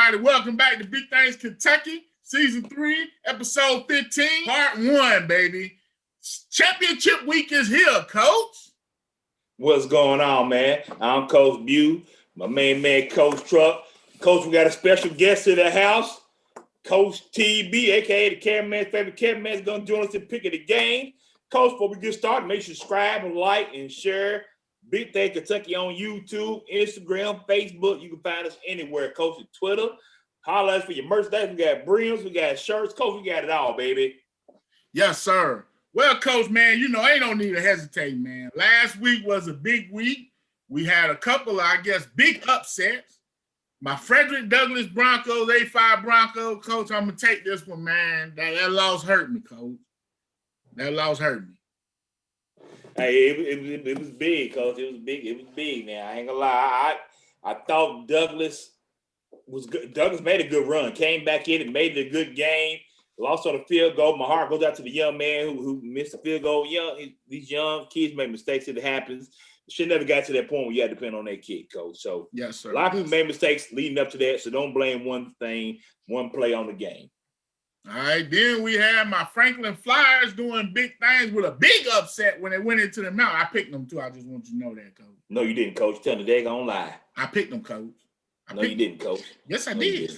everybody. Welcome back to Big Things Kentucky, Season 3, Episode 15, Part 1, baby. Championship week is here, Coach. What's going on, man? I'm Coach Bew, my main man, Coach Truck. Coach, we got a special guest in the house, Coach TB, a.k.a. the cameraman's favorite cameraman, is going to join us in picking the game. Coach, before we get started, make sure you subscribe and like and share Big Thing Kentucky on YouTube, Instagram, Facebook. You can find us anywhere, Coach, at Twitter. Holler at us for your merchandise. We got brims, we got shirts. Coach, we got it all, baby. Yes, sir. Well, Coach, man, you know, ain't no need to hesitate, man. Last week was a big week. We had a couple of, I guess, big upsets. My Frederick Douglass Broncos, A5 Broncos, Coach, I'm going to take this one, man. That loss hurt me, Coach. That loss hurt me. Hey, it was big, Coach. It was big. It was big. Now I ain't gonna lie. I thought Douglass was good. Douglass made a good run. Came back in and made it a good game. Lost on the field goal. My heart goes out to the young man who missed the field goal. These young kids make mistakes. It happens. Should never got to that point where you had to depend on that kid, Coach. So yes, sir. A lot of people made mistakes leading up to that. So don't blame one play on the game. All right, then we had my Franklin Flyers doing big things with a big upset when they went into the mountain. I picked them too. I just want you to know that, Coach. No, you didn't, Coach. Tell the daggone lie. I picked them, Coach. You didn't, Coach. Yes, I did.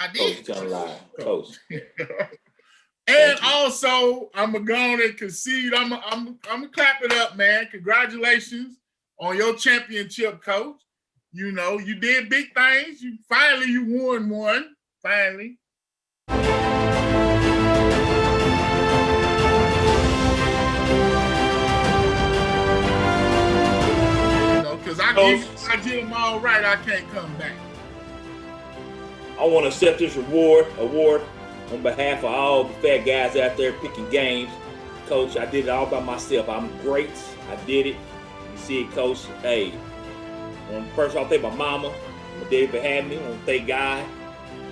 I did. Coach, tell a lie, Coach. And also, I'm gonna go on and concede. I'm gonna clap it up, man. Congratulations on your championship, Coach. You know, you did big things. You won one. Finally. Because I did them all right, I can't come back. I want to accept this award on behalf of all the fat guys out there picking games. Coach, I did it all by myself. I'm great. I did it. You see it, Coach. Hey, first I'll thank my mama, my daddy for having me. I want to thank God.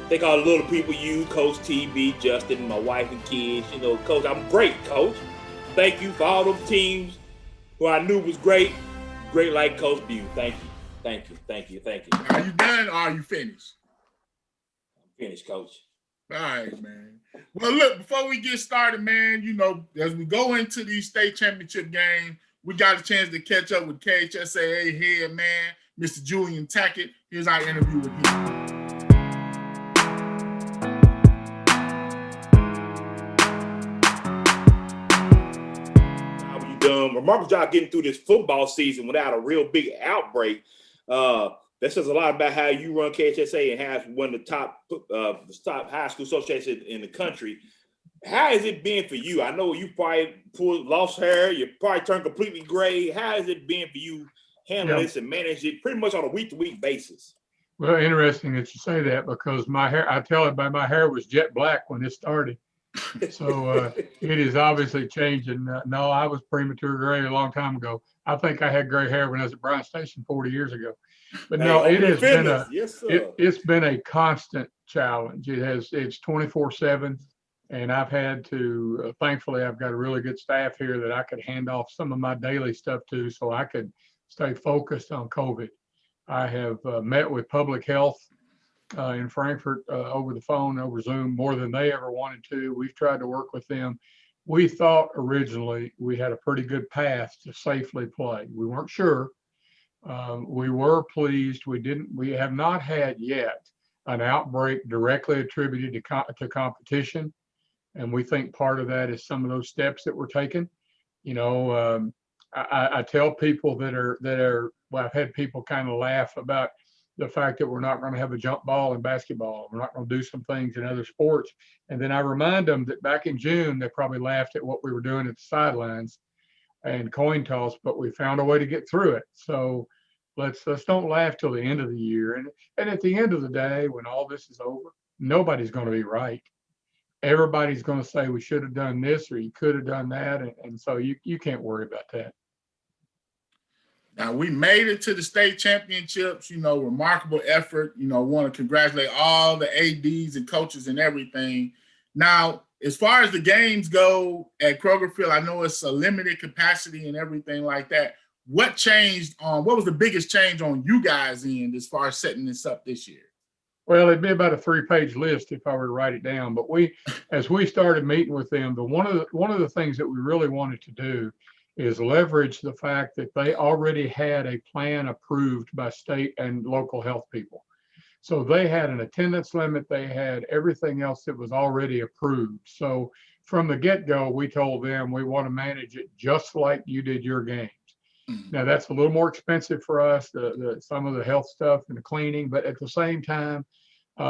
Thank all the little people, you, Coach TB, Justin, my wife and kids. You know, Coach, I'm great, Coach. Thank you for all those teams who I knew was great. Great like Coach Bew. Thank you. Are you done or are you finished? I'm finished, Coach. All right, man. Well, look, before we get started, man, you know, as we go into these state championship games, we got a chance to catch up with KHSAA head man, Mr. Julian Tackett. Here's our interview with him. Remarkable job getting through this football season without a real big outbreak. That says a lot about how you run KHSAA and have one of the top high school associations in the country. How has it been for you? I know you probably lost hair. You probably turned completely gray. How has it been for you handling this and manage it pretty much on a week-to-week basis? Well, interesting that you say that because my hair, I tell everybody my hair was jet black when it started. So it is obviously changing. No, I was premature gray a long time ago. I think I had gray hair when I was at Bryan Station 40 years ago. But no, it has been it's been a constant challenge. It's 24/7, and I've had to. Thankfully, I've got a really good staff here that I could hand off some of my daily stuff to, so I could stay focused on COVID. I have met with public health in Frankfort over the phone, over Zoom, more than they ever wanted to. We've tried to work with them. We thought originally we had a pretty good path to safely play. We weren't sure. We were pleased. We have not had yet an outbreak directly attributed to competition. And we think part of that is some of those steps that were taken. You know, I tell people well, I've had people kind of laugh about the fact that we're not going to have a jump ball in basketball. We're not going to do some things in other sports. And then I remind them that back in June, they probably laughed at what we were doing at the sidelines and coin toss, but we found a way to get through it. So let's don't laugh till the end of the year. And at the end of the day, when all this is over, nobody's going to be right. Everybody's going to say we should have done this or you could have done that. And so you can't worry about that. Now, we made it to the state championships, you know, remarkable effort. You know, want to congratulate all the ADs and coaches and everything. Now, as far as the games go at Kroger Field, I know it's a limited capacity and everything like that. What changed what was the biggest change on you guys' end as far as setting this up this year? Well, it'd be about a 3-page list if I were to write it down. But as we started meeting with them, one of the things that we really wanted to do is leverage the fact that they already had a plan approved by state and local health people. So they had an attendance limit. They had everything else that was already approved. So from the get-go, we told them we want to manage it just like you did your games. Now that's a little more expensive for us, some of the health stuff and the cleaning, but at the same time,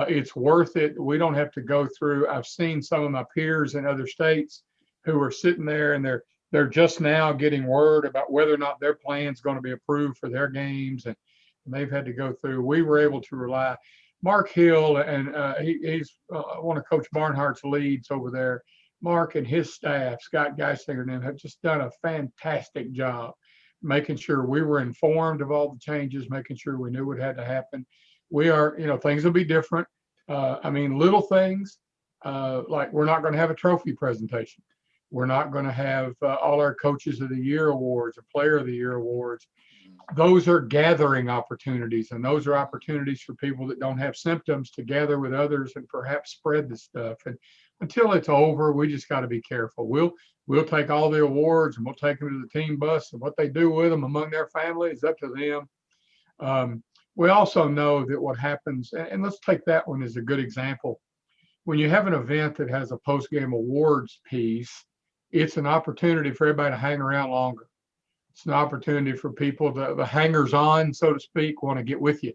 it's worth it. We don't have to go through. I've seen some of my peers in other states who are sitting there and they're just now getting word about whether or not their plan's going to be approved for their games, and they've had to go through. We were able to rely. Mark Hill, and he's one of Coach Barnhart's leads over there. Mark and his staff, Scott Geisinger and them, have just done a fantastic job making sure we were informed of all the changes, making sure we knew what had to happen. We are, things will be different. Little things, like we're not going to have a trophy presentation. We're not going to have all our Coaches of the Year awards or Player of the Year awards. Those are gathering opportunities, and those are opportunities for people that don't have symptoms to gather with others and perhaps spread the stuff. And until it's over, we just got to be careful. We'll take all the awards and we'll take them to the team bus, and what they do with them among their family is up to them. We also know that what happens, and let's take that one as a good example. When you have an event that has a post-game awards piece, it's an opportunity for everybody to hang around longer. It's an opportunity for people, the hangers-on, so to speak, want to get with you,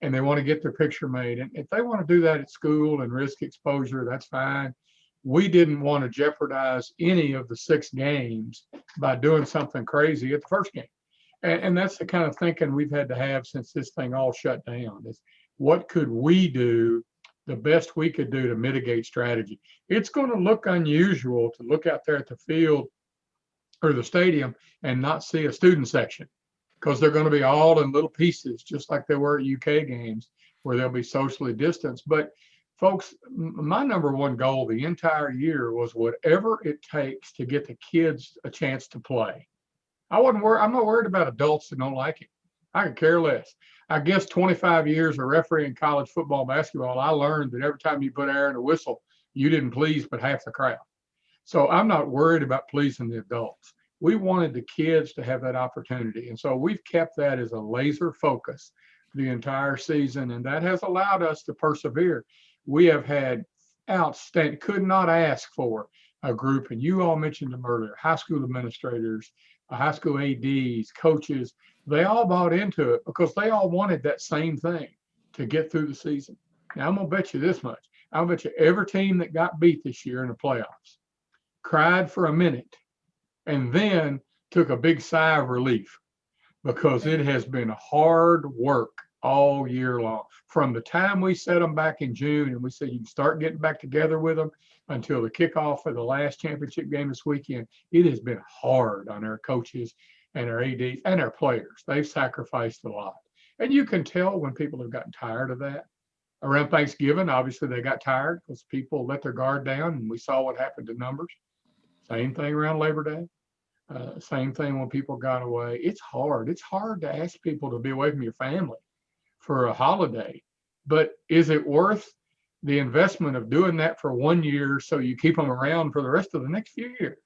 and they want to get their picture made. And if they want to do that at school and risk exposure, that's fine. We didn't want to jeopardize any of the 6 games by doing something crazy at the first game. And that's the kind of thinking we've had to have since this thing all shut down, is what could we do, the best we could do to mitigate strategy. It's going to look unusual to look out there at the field or the stadium and not see a student section, because they're going to be all in little pieces, just like they were at UK games where they'll be socially distanced. But folks, my number one goal the entire year was whatever it takes to get the kids a chance to play. I'm not worried about adults that don't like it. I could care less. I guess 25 years of refereeing college football, basketball, I learned that every time you put air in a whistle, you didn't please but half the crowd. So I'm not worried about pleasing the adults. We wanted the kids to have that opportunity. And so we've kept that as a laser focus the entire season. And that has allowed us to persevere. We have had outstanding, could not ask for a group. And you all mentioned them earlier, high school administrators, high school ADs, coaches, they all bought into it because they all wanted that same thing, to get through the season. Now, I'm going to bet you this much. I'll bet you every team that got beat this year in the playoffs cried for a minute and then took a big sigh of relief, because it has been hard work all year long. From the time we set them back in June and we said you can start getting back together with them until the kickoff of the last championship game this weekend, it has been hard on our coaches and our ADs and our players. They've sacrificed a lot. And you can tell when people have gotten tired of that. Around Thanksgiving, obviously they got tired because people let their guard down, and we saw what happened to numbers. Same thing around Labor Day. Same thing when people got away. It's hard. It's hard to ask people to be away from your family for a holiday. But is it worth the investment of doing that for 1 year so you keep them around for the rest of the next few years?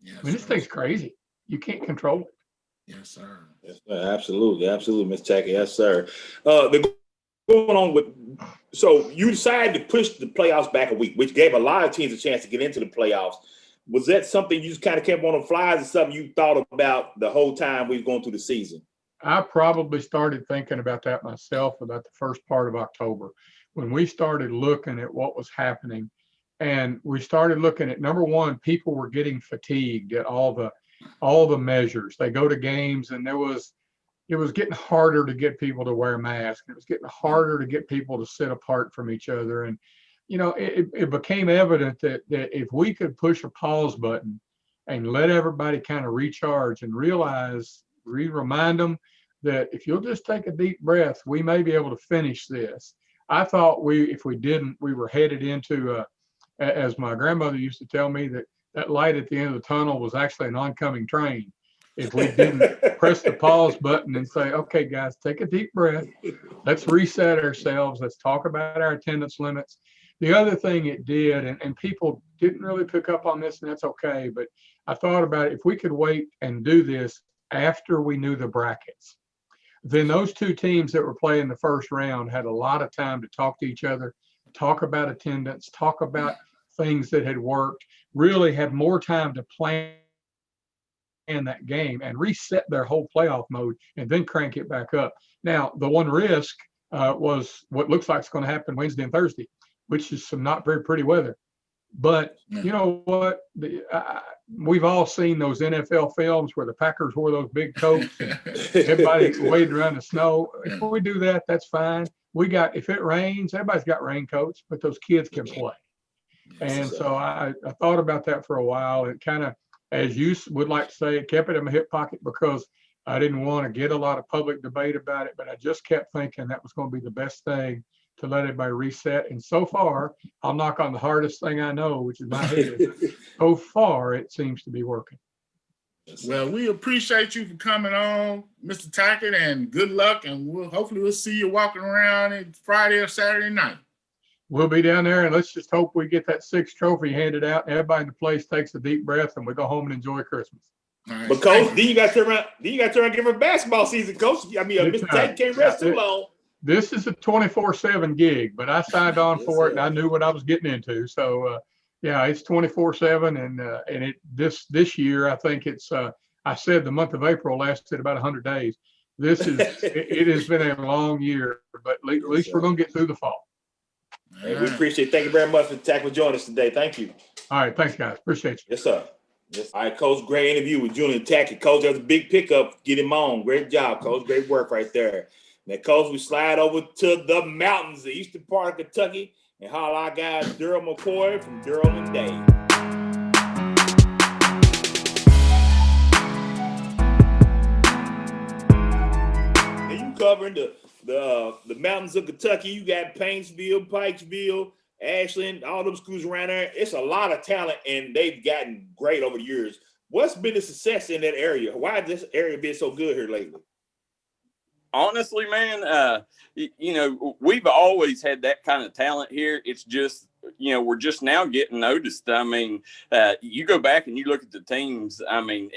Yes, I mean, this thing's crazy. You can't control it. Yes, sir. Yes, sir. Absolutely. Absolutely, Ms. Tackett. Yes, sir. Going on with, so you decided to push the playoffs back a week, which gave a lot of teams a chance to get into the playoffs. Was that something you just kind of kept on the fly, or something you thought about the whole time we were going through the season? I probably started thinking about that myself about the first part of October, when we started looking at what was happening. And we started looking at, number one, people were getting fatigued at all the measures. They go to games and it was getting harder to get people to wear masks. It was getting harder to get people to sit apart from each other. And, it became evident that if we could push a pause button and let everybody kind of recharge and remind them that if you'll just take a deep breath, we may be able to finish this. I thought if we didn't, we were headed into, as my grandmother used to tell me, that light at the end of the tunnel was actually an oncoming train. if we didn't press the pause button and say, okay, guys, take a deep breath. Let's reset ourselves. Let's talk about our attendance limits. The other thing it did, and people didn't really pick up on this, and that's okay, but I thought about it, if we could wait and do this after we knew the brackets, then those two teams that were playing the first round had a lot of time to talk to each other, talk about attendance, talk about things that had worked, really have more time to plan that game and reset their whole playoff mode and then crank it back up. Now, the one risk was what looks like it's going to happen Wednesday and Thursday, which is some not very pretty weather. But you know what? We've all seen those NFL films where the Packers wore those big coats and everybody waded around the snow. If we do that, that's fine. If it rains, everybody's got raincoats, but those kids can play. And so I thought about that for a while. It kind of, as you would like to say, it kept it in my hip pocket because I didn't want to get a lot of public debate about it, but I just kept thinking that was going to be the best thing to let everybody reset. And so far, I'll knock on the hardest thing I know, which is my head. So far, it seems to be working. Well, we appreciate you for coming on, Mr. Tackett, and good luck. And hopefully we'll see you walking around on Friday or Saturday night. We'll be down there, and let's just hope we get that 6th trophy handed out. And everybody in the place takes a deep breath, and we go home and enjoy Christmas. Right. But coach, then you got to turn around. Then you got to turn around and give her basketball season, coach. I mean, Mr. Tackett can't rest too long. This is a 24/7 gig, but I signed on for it, and I knew what I was getting into. So, yeah, it's 24/7, and this year I think it's. I said the month of April lasted about 100 days. It has been a long year, but at least we're going to get through the fall. Hey, we appreciate it. Thank you very much for joining us today. Thank you. All right, thanks, guys. Appreciate you. Yes, sir. Yes. All right, Coach. Great interview with Julian Tackett. Coach, that was a big pickup. Get him on. Great job, Coach. Great work right there. Now, Coach, we slide over to the mountains, the eastern part of Kentucky, and holler our guys Darryl McCoy from Daryl and Dave. Now, you covering the mountains of Kentucky. You got Paintsville, Pikesville, Ashland, all those schools around there. It's a lot of talent, and they've gotten great over the years. What's been the success in that area? Why has this area been so good here lately? Honestly, man, we've always had that kind of talent here. It's just, we're just now getting noticed. I mean, you go back and you look at the teams. I mean,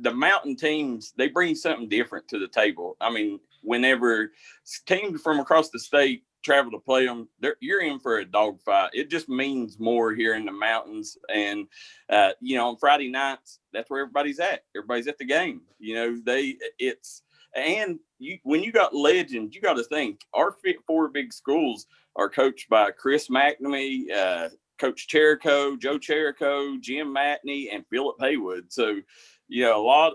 the mountain teams, they bring something different to the table. I mean, whenever teams from across the state travel to play them, you're in for a dogfight. It just means more here in the mountains. And, on Friday nights, that's where everybody's at. Everybody's at the game. When you got legends, you got to think our 4 big schools are coached by Chris McNamee, Coach Cherico, Joe Cherico, Jim Matney, and Philip Haywood. So, a lot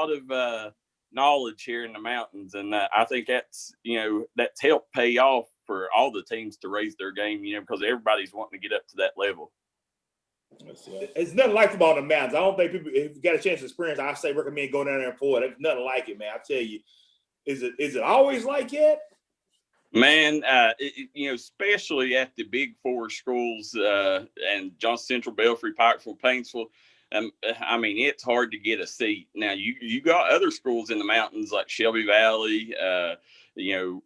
of knowledge here in the mountains, and I think that's helped pay off for all the teams to raise their game. Because everybody's wanting to get up to that level. It's nothing like football in the mountains. I don't think people, if you got a chance to experience, I say recommend going down there for it. There's nothing like it, man. I tell you, is it always like it? Man, especially at the big 4 schools and Johnson Central, Belfry, Pikeville, Paintsville. I mean, it's hard to get a seat. Now, you got other schools in the mountains like Shelby Valley,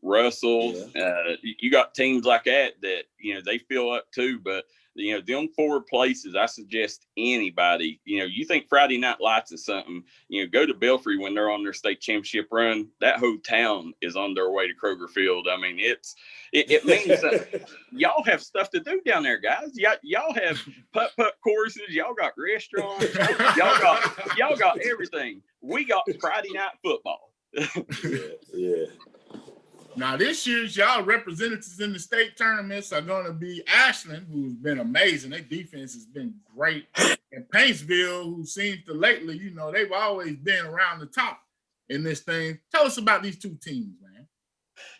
Russell. Yeah. You got teams like that they fill up too. But them 4 places, I suggest anybody. You think Friday Night Lights is something. Go to Belfry when they're on their state championship run. That whole town is on their way to Kroger Field. I mean, it means that y'all have stuff to do down there, guys. Y'all have putt courses. Y'all got restaurants. y'all got everything. We got Friday night football. Yeah. Now, this year's y'all representatives in the state tournaments are going to be Ashland, who's been amazing. Their defense has been great. And Paintsville, who seems to lately, they've always been around the top in this thing. Tell us about these 2 teams, man.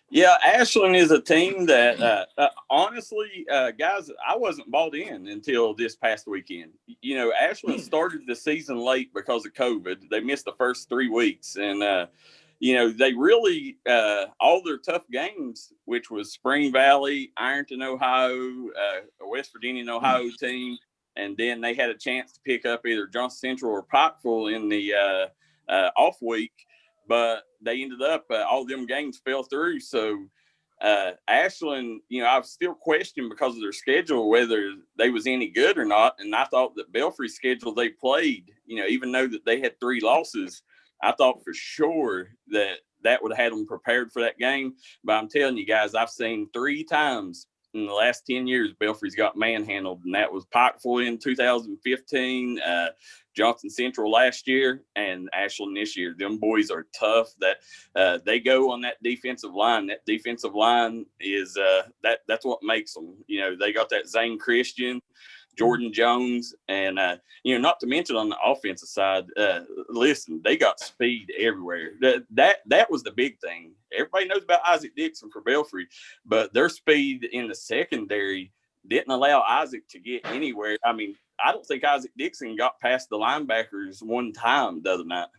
Yeah, Ashland is a team that, honestly, guys, I wasn't bought in until this past weekend. Ashland started the season late because of COVID. They missed the first 3 weeks, and they really, all their tough games, which was Spring Valley, Ironton, Ohio, a West Virginia and Ohio team, and then they had a chance to pick up either Johnson Central or Pikeville in the off week, but they ended up all them games fell through. So Ashland, I've still questioned because of their schedule whether they was any good or not. And I thought that Belfry's schedule they played, even though that they had 3 losses, I thought for sure that would have had them prepared for that game. But I'm telling you guys, I've seen 3 times in the last 10 years Belfry's got manhandled, and that was Pikeville in 2015, Johnson Central last year, and Ashland this year. Them boys are tough. That they go on that defensive line. That defensive line is that's what makes them. They got that Zane Christian, Jordan Jones, and not to mention on the offensive side, listen, they got speed everywhere. That was the big thing. Everybody knows about Isaac Dixon for Belfry, but their speed in the secondary didn't allow Isaac to get anywhere. I mean, I don't think Isaac Dixon got past the linebackers one time the other night.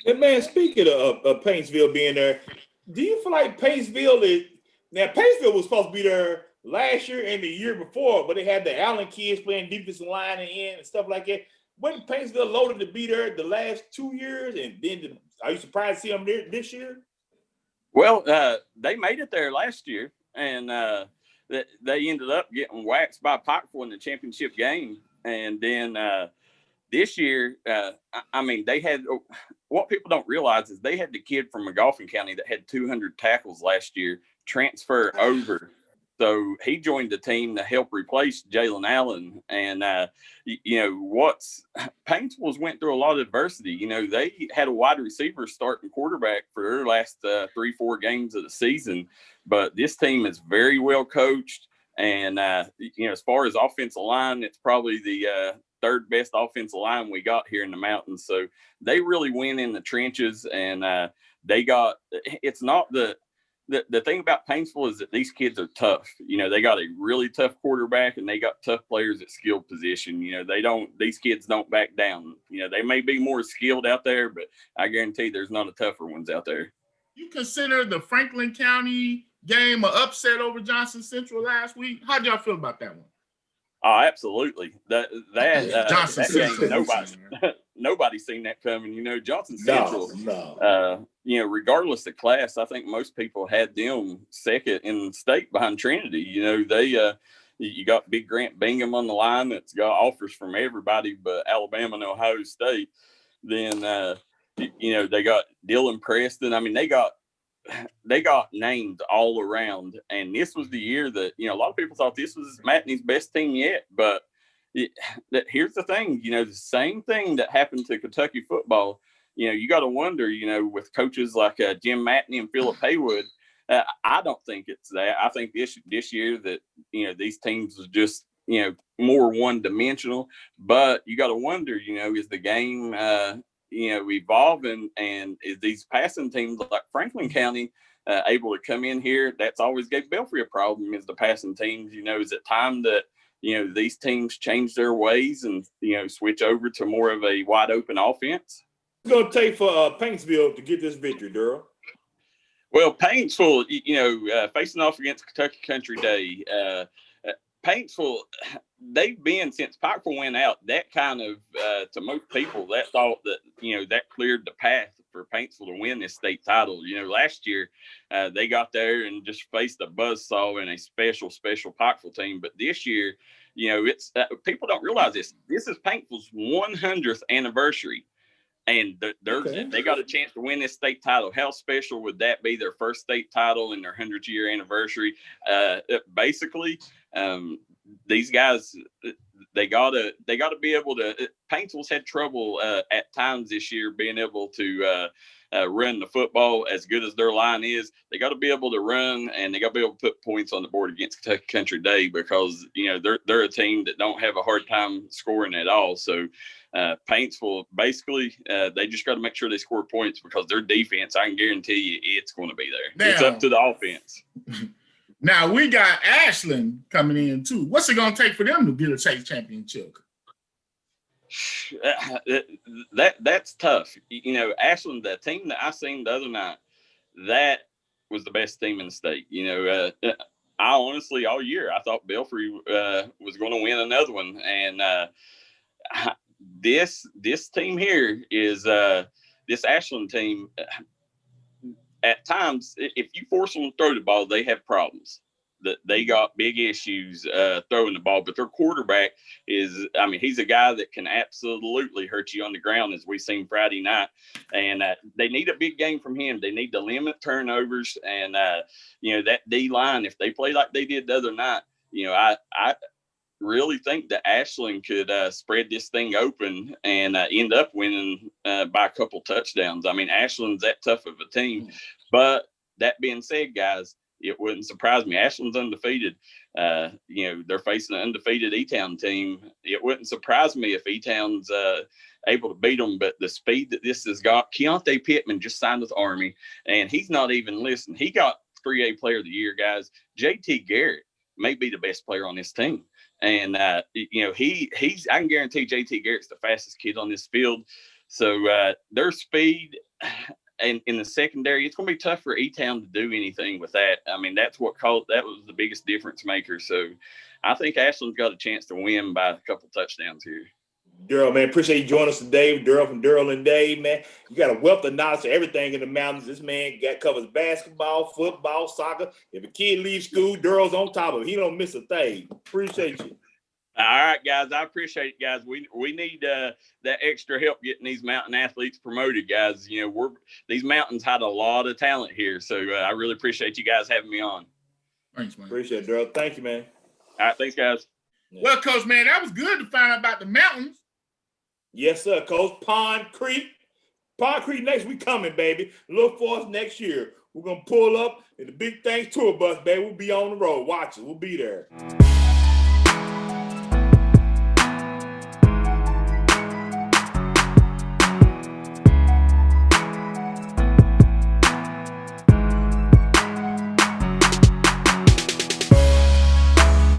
And man, speaking of Paintsville being there, do you feel like Paintsville was supposed to be there last year and the year before, but they had the Allen kids playing defensive line and end and stuff like that. Wasn't Paintsville loaded to be there the last 2 years? And then are you surprised to see them there this year? Well, they made it there last year, and they ended up getting waxed by Pikeville in the championship game. And then this year, they had what people don't realize is they had the kid from McGoffin County that had 200 tackles last year transfer over. So he joined the team to help replace Jalen Allen. And, Paintsville's went through a lot of adversity. They had a wide receiver starting quarterback for their last 3-4 games of the season. But this team is very well coached. And, as far as offensive line, it's probably the third best offensive line we got here in the mountains. So they really win in the trenches. And it's not the thing about Paintsville is that these kids are tough. They got a really tough quarterback and they got tough players at skill position. These kids don't back down. They may be more skilled out there, but I guarantee there's not a tougher ones out there. You consider the Franklin County game an upset over Johnson Central last week? How do y'all feel about that one? Oh, absolutely. That Johnson Central. Nobody's seen that coming. Johnson Central, regardless of class, I think most people had them second in state behind Trinity. You got Big Grant Bingham on the line that's got offers from everybody but Alabama and Ohio State. Then, they got Dylan Preston. I mean, they got named all around. And this was the year that, a lot of people thought this was Matney's best team yet. But here's the thing, the same thing that happened to Kentucky football, you got to wonder, with coaches like Jim Matney and Philip Haywood, I don't think it's that. I think this year that, these teams are just, more one-dimensional. But you got to wonder, is the game, evolving, and is these passing teams like Franklin County able to come in here? That's always gave Belfry a problem, is the passing teams. Is it time that, these teams change their ways and, switch over to more of a wide open offense? It's going to take for Paintsville to get this victory, Darryl? Well, Paintsville, facing off against Kentucky Country Day, Paintsville, they've been, since Pikeville went out, that kind of, to most people, that thought that, that cleared the path for Paintsville to win this state title. Last year, they got there and just faced a buzzsaw in a special Pikeville team. But this year, it's people don't realize this. This is Paintsville's 100th anniversary. And they got a chance to win this state title. How special would that be? Their first state title in their 100th year anniversary. Basically, these guys, they gotta be able to. Paintsville's had trouble at times this year being able to run the football as good as their line is. They got to be able to run, and they got to be able to put points on the board against Kentucky Country Day, because they're a team that don't have a hard time scoring at all. So Paintsville, basically, they just got to make sure they score points, because their defense, I can guarantee you, it's going to be there. Now, it's up to the offense. Now we got Ashland coming in too. What's it going to take for them to get a state championship? That's tough. Ashland, the team that I seen the other night, that was the best team in the state. I honestly, all year, I thought Belfry was going to win another one. And this team here is this Ashland team. At times, if you force them to throw the ball, they have problems. That they got big issues throwing the ball, but their quarterback is, I mean, he's a guy that can absolutely hurt you on the ground, as we seen Friday night. And they need a big game from him. They need to limit turnovers, and that D line, if they play like they did the other night, I really think that Ashland could spread this thing open and end up winning by a couple touchdowns. I mean, Ashland's that tough of a team. But that being said, guys, it wouldn't surprise me. Ashland's undefeated. They're facing an undefeated E-Town team. It wouldn't surprise me if E-Town's able to beat them. But the speed that this has got, Keontae Pittman just signed with Army, and he's not even listening. He got 3A Player of the Year, guys. JT Garrett may be the best player on this team. And, he's, I can guarantee JT Garrett's the fastest kid on this field. So their speed and in the secondary, it's going to be tough for E-Town to do anything with that. I mean, that was the biggest difference maker. So I think Ashland's got a chance to win by a couple touchdowns here. Darryl, man, appreciate you joining us today. Darryl from Darryl and Dave, man. You got a wealth of knowledge of everything in the mountains. This man covers basketball, football, soccer. If a kid leaves school, Darryl's on top of it. He don't miss a thing. Appreciate you. All right, guys. I appreciate it, guys. We need that extra help getting these mountain athletes promoted, guys. These mountains had a lot of talent here, so I really appreciate you guys having me on. Thanks, man. Appreciate it, Darryl. Thank you, man. All right, thanks, guys. Well, Coach, man, that was good to find out about the mountains. Yes, sir, Coach. Pond Creek next week coming, baby. Look for us next year. We're gonna pull up in the Big Things tour bus, baby. We'll be on the road. Watch it. We'll be there.